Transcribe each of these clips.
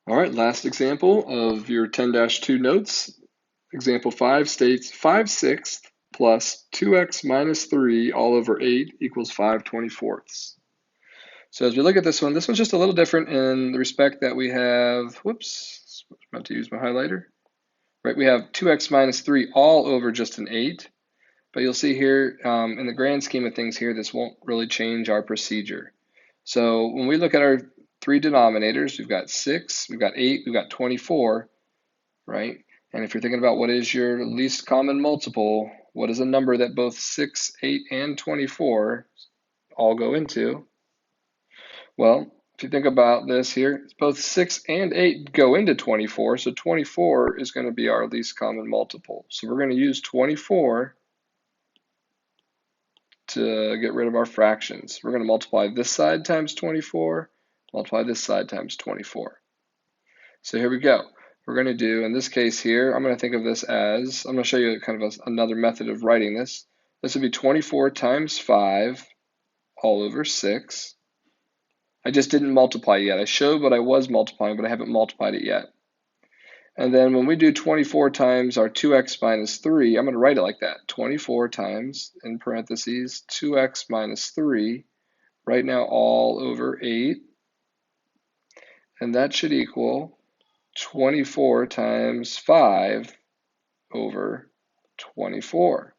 All right, last example of your 10-2 notes. Example 5 states 5/6 plus 2x minus 3 all over 8 equals 5/24. So as we look at this one's just a little different in the respect that we have, whoops, I meant to use my highlighter. Right, we have 2x minus 3 all over just an 8. But you'll see here, in the grand scheme of things here, this won't really change our procedure. So when we look at our three denominators, we've got 6, we've got 8, we've got 24, right? And if you're thinking about what is your least common multiple, what is a number that both 6, 8, and 24 all go into? Well, if you think about this here, both 6 and 8 go into 24, so 24 is going to be our least common multiple. So we're going to use 24 to get rid of our fractions. We're going to multiply this side times 24, multiply this side times 24. So here we go. We're going to do, in this case here, I'm going to think of this as, I'm going to show you kind of another method of writing this. This would be 24 times 5 all over 6. I just didn't multiply yet. I showed what I was multiplying, but I haven't multiplied it yet. And then when we do 24 times our 2x minus 3, I'm going to write it like that. 24 times, in parentheses, 2x minus 3, right now all over 8. And that should equal 24 times 5 over 24.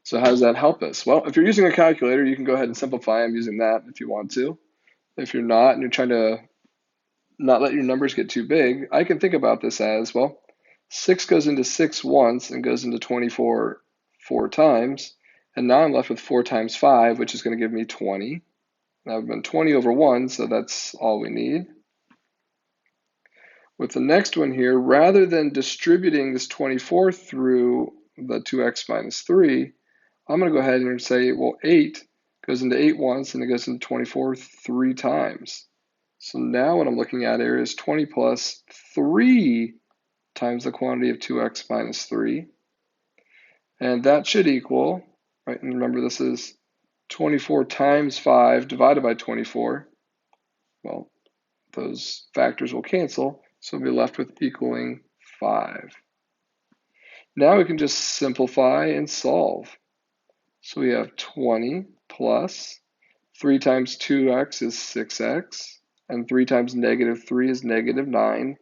So how does that help us? Well, if you're using a calculator, you can go ahead and simplify them using that if you want to. If you're not, and you're trying to not let your numbers get too big, I can think about this as, well, 6 goes into 6 once and goes into 24 4 times. And now I'm left with 4 times 5, which is going to give me 20. Now I've been 20 over 1, so that's all we need. With the next one here, rather than distributing this 24 through the 2x minus 3, I'm going to go ahead and say, well, 8 goes into 8 once, and it goes into 24 3 times. So now what I'm looking at here is 20 plus 3 times the quantity of 2x minus 3. And that should equal, right, and remember this is 24 times 5 divided by 24. Well, those factors will cancel, so we'll be left with equaling 5. Now we can just simplify and solve. So we have 20 plus 3 times 2x is 6x, and 3 times negative 3 is negative 9.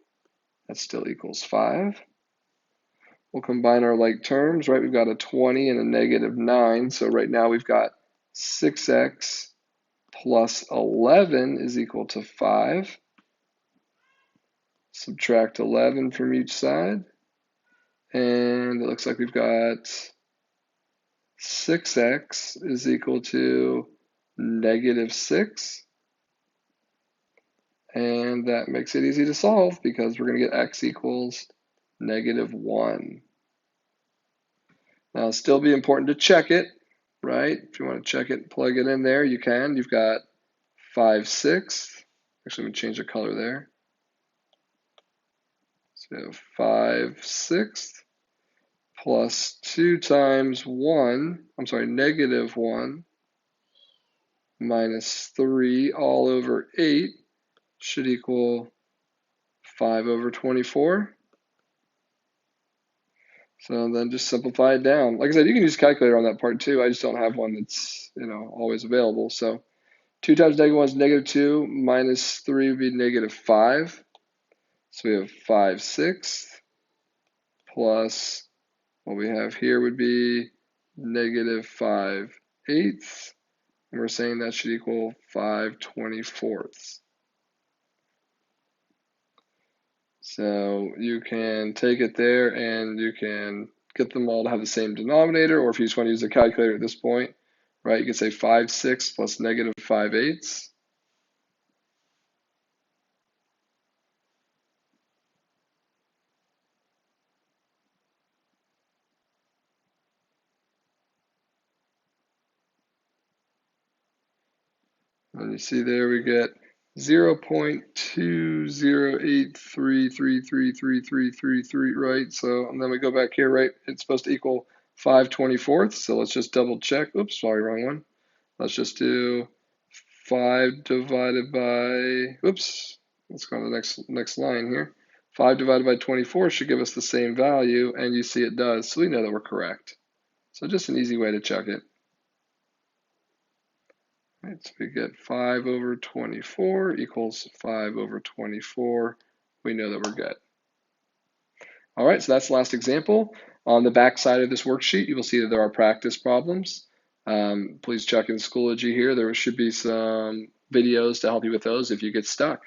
That still equals 5. We'll combine our like terms, right? We've got a 20 and a negative 9, so right now we've got 6x plus 11 is equal to 5. Subtract 11 from each side, and it looks like we've got 6x is equal to negative 6, and that makes it easy to solve because we're going to get x equals negative 1. Now, it'll still be important to check it, right? If you want to check it, plug it in there, you can. You've got 5/6. Actually, let me change the color there. So 5/6 plus 2 times 1, negative 1 minus 3 all over 8 should equal 5 over 24. So then just simplify it down. Like I said, you can use a calculator on that part too. I just don't have one that's, always available. So 2 times negative 1 is negative 2, minus 3 would be negative 5. So we have 5/6 plus what we have here would be negative 5/8. And we're saying that should equal 5/24. So you can take it there and you can get them all to have the same denominator, or if you just want to use a calculator at this point, right, you can say 5/6 plus negative 5/8. And you see there we get 0.20833333333, right? So, and then we go back here, right? It's supposed to equal 5/24. So let's just double check. Oops, sorry, wrong one. Let's just do 5 divided by, oops, let's go to the next line here. 5 divided by 24 should give us the same value, and you see it does, so we know that we're correct. So just an easy way to check it. All right, so we get 5 over 24 equals 5 over 24. We know that we're good. All right, so that's the last example. On the back side of this worksheet, you will see that there are practice problems. Please check in Schoology here. There should be some videos to help you with those if you get stuck.